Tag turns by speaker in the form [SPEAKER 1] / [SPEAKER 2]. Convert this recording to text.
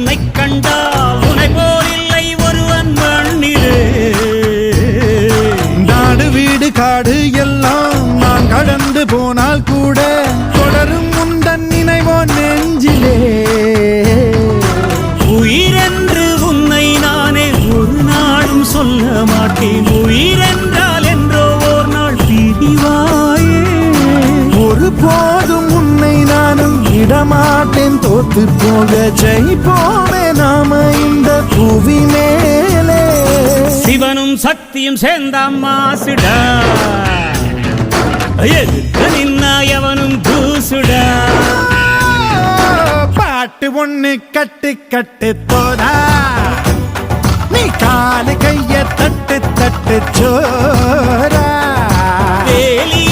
[SPEAKER 1] உன்னை கண்டால் உன்னை போல் இல்லை ஒருவன் மண்ணிலே.
[SPEAKER 2] நாடு வீடு காடு எல்லாம் நான் கடந்து போனால் கூட தொடரும் முந்தன் நினைவோ நெஞ்சிலே.
[SPEAKER 1] உயிரென்று உன்னை நானே ஒரு நாளும் சொல்ல மாட்டேன். உயிரென்றால் என்றோ ஓர் நாள் பிரிவாயே.
[SPEAKER 2] ஒரு போதும் உன்னை நானும் விடமாட்டேன். தோத்து போக ஜெயிப்போமே நாம இந்த புவி மேலே.
[SPEAKER 1] சிவனும் சக்தியும் சேர்ந்த மாசுடா, எதிர்த்து நின்னா எவனும் தூசுடா.
[SPEAKER 2] பாட்டு ஒண்ணு கட்டு கட்டு போடா, நீ காலு கைய தட்டு தட்டு சோரா.
[SPEAKER 1] வேலி